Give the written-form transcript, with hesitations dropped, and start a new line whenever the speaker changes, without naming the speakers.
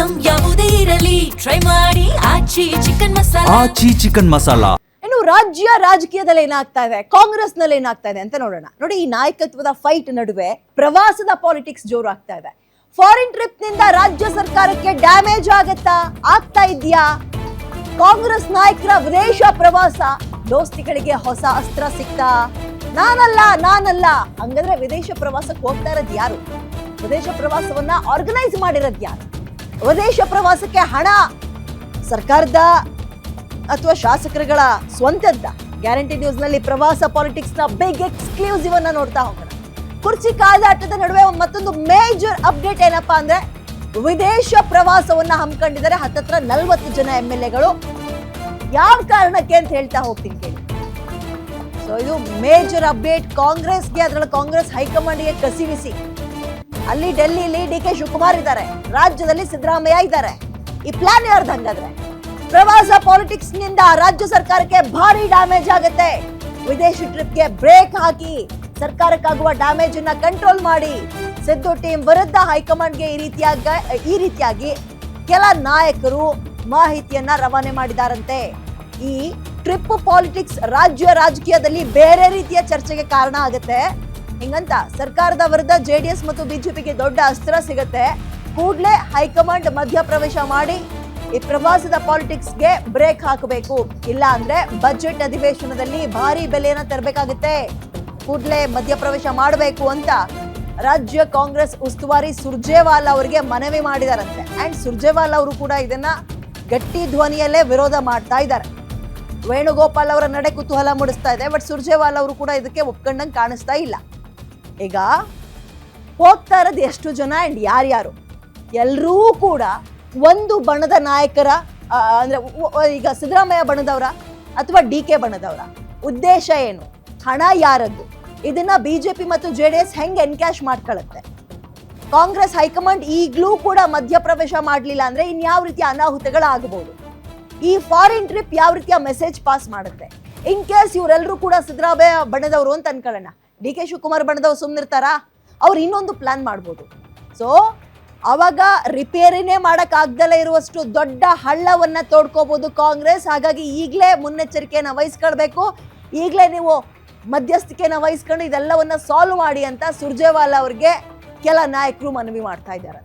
Item ಯಾವುದೇ ಇರಲಿ try ಮಾಡಿ ಆಚಿ ಚಿಕನ್ ಮಸಾಲಾ.
ಇನ್ನು ರಾಜ್ಯ ರಾಜಕೀಯದಲ್ಲಿ ಏನಾಗ್ತಾ ಇದೆ, ಕಾಂಗ್ರೆಸ್ ನಲ್ಲಿ ಏನಾಗ್ತಾ ಇದೆ ಅಂತ ನೋಡೋಣ. ನೋಡಿ, ಈ ನಾಯಕತ್ವದ ಫೈಟ್ ನಡುವೆ ಪ್ರವಾಸದ ಪಾಲಿಟಿಕ್ಸ್ ಜೋರು ಆಗ್ತಾ ಇದೆ. ಫಾರಿನ್ ಟ್ರಿಪ್ ನಿಂದ ರಾಜ್ಯ ಸರ್ಕಾರಕ್ಕೆ ಡ್ಯಾಮೇಜ್ ಆಗ್ತಾ ಇದೆಯಾ? ಕಾಂಗ್ರೆಸ್ ನಾಯಕರ ವಿದೇಶ ಪ್ರವಾಸ ದೋಸ್ತಿಗಳಿಗೆ ಹೊಸ ಅಸ್ತ್ರ ಸಿಕ್ತಾ? ನಾನಲ್ಲ ಹಂಗಂದ್ರೆ ವಿದೇಶ ಪ್ರವಾಸಕ್ಕೆ ಹೋಗ್ತಾ ಇರೋದು ಯಾರು? ವಿದೇಶ ಪ್ರವಾಸವನ್ನ ಆರ್ಗನೈಸ್ ಮಾಡಿರೋದು ಯಾರು? ವಿದೇಶ ಪ್ರವಾಸಕ್ಕೆ ಹಣ ಸರ್ಕಾರದ ಅಥವಾ ಶಾಸಕರುಗಳ ಸ್ವಂತದ್ದ? ಗ್ಯಾರಂಟಿ ನ್ಯೂಸ್ ನಲ್ಲಿ ಪ್ರವಾಸ ಪಾಲಿಟಿಕ್ಸ್ ನ ಬಿಗ್ ಎಕ್ಸ್ಕ್ಲೂಸಿವ್ ಅನ್ನ ನೋಡ್ತಾ ಹೋಗೋಣ. ಕುರ್ಚಿ ಕಾದಾಟದ ನಡುವೆ ಮತ್ತೊಂದು ಮೇಜರ್ ಅಪ್ಡೇಟ್ ಏನಪ್ಪಾ ಅಂದ್ರೆ, ವಿದೇಶ ಪ್ರವಾಸವನ್ನ ಹಮ್ಮಿಕೊಂಡಿದ್ದಾರೆ ಹತ್ತತ್ರ 40 ಜನ MLAಗಳು. ಯಾವ ಕಾರಣಕ್ಕೆ ಅಂತ ಹೇಳ್ತಾ ಹೋಗ್ತೀನಿ ಕೇಳಿ. ಸೊ ಇದು ಮೇಜರ್ ಅಪ್ಡೇಟ್ ಕಾಂಗ್ರೆಸ್ಗೆ, ಅದರಲ್ಲಿ ಕಾಂಗ್ರೆಸ್ ಹೈಕಮಾಂಡ್ಗೆ ಕಸಿವಿಸಿ. ಅಲ್ಲಿ ಡೆಲ್ಲಿಲಿ DK ಶಿವಕುಮಾರ್ ಇದ್ದಾರೆ, ರಾಜ್ಯದಲ್ಲಿ ಸಿದ್ದರಾಮಯ್ಯ ಇದ್ದಾರೆ. ಈ ಪ್ಲಾನ್ ಯಾರ್ದು ಹಂಗಾದ್ರೆ? ಪ್ರವಾಸ ಪಾಲಿಟಿಕ್ಸ್ ನಿಂದ ರಾಜ್ಯ ಸರ್ಕಾರಕ್ಕೆ ಭಾರಿ ಡ್ಯಾಮೇಜ್ ಆಗುತ್ತೆ. ವಿದೇಶಿ ಟ್ರಿಪ್ಗೆ ಬ್ರೇಕ್ ಹಾಕಿ ಸರ್ಕಾರಕ್ಕಾಗುವ ಡ್ಯಾಮೇಜ್ ಅನ್ನ ಕಂಟ್ರೋಲ್ ಮಾಡಿ ಸಿದ್ದು ಟೀಮ್ ವಿರುದ್ಧ ಹೈಕಮಾಂಡ್ಗೆ ಈ ರೀತಿಯಾಗಿ ಕೆಲ ನಾಯಕರು ಮಾಹಿತಿಯನ್ನ ರವಾನೆ ಮಾಡಿದಾರಂತೆ. ಈ ಟ್ರಿಪ್ ಪಾಲಿಟಿಕ್ಸ್ ರಾಜ್ಯ ರಾಜಕೀಯದಲ್ಲಿ ಬೇರೆ ರೀತಿಯ ಚರ್ಚೆಗೆ ಕಾರಣ ಆಗುತ್ತೆ. ಹಿಂಗಂತ ಸರ್ಕಾರದ ವಿರುದ್ಧ JDS ಮತ್ತು BJPಗೆ ದೊಡ್ಡ ಅಸ್ತ್ರ ಸಿಗುತ್ತೆ. ಕೂಡಲೇ ಹೈಕಮಾಂಡ್ ಮಧ್ಯಪ್ರವೇಶ ಮಾಡಿ ಈ ಪ್ರವಾಸದ ಪಾಲಿಟಿಕ್ಸ್ಗೆ ಬ್ರೇಕ್ ಹಾಕಬೇಕು, ಇಲ್ಲ ಅಂದ್ರೆ ಬಜೆಟ್ ಅಧಿವೇಶನದಲ್ಲಿ ಭಾರಿ ಬೆಲೆಯನ್ನ ತರಬೇಕಾಗುತ್ತೆ. ಕೂಡಲೇ ಮಧ್ಯಪ್ರವೇಶ ಮಾಡಬೇಕು ಅಂತ ರಾಜ್ಯ ಕಾಂಗ್ರೆಸ್ ಉಸ್ತುವಾರಿ ಸುರ್ಜೇವಾಲಾ ಅವರಿಗೆ ಮನವಿ ಮಾಡಿದಾರಂತೆ. ಅಂಡ್ ಸುರ್ಜೇವಾಲಾ ಅವರು ಕೂಡ ಇದನ್ನ ಗಟ್ಟಿ ಧ್ವನಿಯಲ್ಲೇ ವಿರೋಧ ಮಾಡ್ತಾ ಇದ್ದಾರೆ. ವೇಣುಗೋಪಾಲ್ ಅವರ ನಡೆ ಕುತೂಹಲ ಮೂಡಿಸ್ತಾ ಇದೆ, ಬಟ್ ಸುರ್ಜೇವಾಲಾ ಅವರು ಕೂಡ ಇದಕ್ಕೆ ಒಪ್ಕೊಂಡಂಗೆ ಕಾಣಿಸ್ತಾ ಇಲ್ಲ. ಈಗ ಹೋಗ್ತಾ ಇರೋದು ಎಷ್ಟು ಜನ ಅಂಡ್ ಯಾರ್ಯಾರು? ಎಲ್ಲರೂ ಕೂಡ ಒಂದು ಬಣದ ನಾಯಕರ, ಅಂದ್ರೆ ಈಗ ಸಿದ್ದರಾಮಯ್ಯ ಬಣದವರ ಅಥವಾ DK ಬಣದವರ? ಉದ್ದೇಶ ಏನು? ಹಣ ಯಾರದ್ದು? ಇದನ್ನ BJP ಮತ್ತು JDS ಹೆಂಗೆ ಎನ್ಕ್ಯಾಶ್ ಮಾಡ್ಕೊಳ್ಳುತ್ತೆ? ಕಾಂಗ್ರೆಸ್ ಹೈಕಮಾಂಡ್ ಈಗಲೂ ಕೂಡ ಮಧ್ಯಪ್ರವೇಶ ಮಾಡಲಿಲ್ಲ ಅಂದ್ರೆ ಇನ್ಯಾವ ರೀತಿಯ ಅನಾಹುತಗಳಾಗಬಹುದು? ಈ ಫಾರಿನ್ ಟ್ರಿಪ್ ಯಾವ ರೀತಿಯ ಮೆಸೇಜ್ ಪಾಸ್ ಮಾಡುತ್ತೆ? ಇನ್ ಕೇಸ್ ಇವರೆಲ್ಲರೂ ಕೂಡ ಸಿದ್ದರಾಮಯ್ಯ ಬಣದವರು ಅಂತ ಅನ್ಕೊಳ್ಳೋಣ, DK ಶಿವಕುಮಾರ್ ಬಣದವ್ರು ಸುಮ್ಮನಿರ್ತಾರಾ? ಅವ್ರು ಇನ್ನೊಂದು ಪ್ಲಾನ್ ಮಾಡ್ಬೋದು. ಸೊ ಅವಾಗ ರಿಪೇರಿನೇ ಮಾಡಕ್ಕಾಗ್ದಲೇ ಇರುವಷ್ಟು ದೊಡ್ಡ ಹಳ್ಳವನ್ನ ತೋಡ್ಕೋಬಹುದು ಕಾಂಗ್ರೆಸ್. ಹಾಗಾಗಿ ಈಗಲೇ ಮುನ್ನೆಚ್ಚರಿಕೆಯನ್ನು ವಹಿಸ್ಕೊಳ್ಬೇಕು. ಈಗಲೇ ನೀವು ಮಧ್ಯಸ್ಥಿಕೆಯನ್ನು ವಹಿಸ್ಕೊಂಡು ಇದೆಲ್ಲವನ್ನ ಸಾಲ್ವ್ ಮಾಡಿ ಅಂತ ಸುರ್ಜೇವಾಲಾ ಅವರಿಗೆ ಕೆಲ ನಾಯಕರು ಮನವಿ ಮಾಡ್ತಾ ಇದ್ದಾರೆ.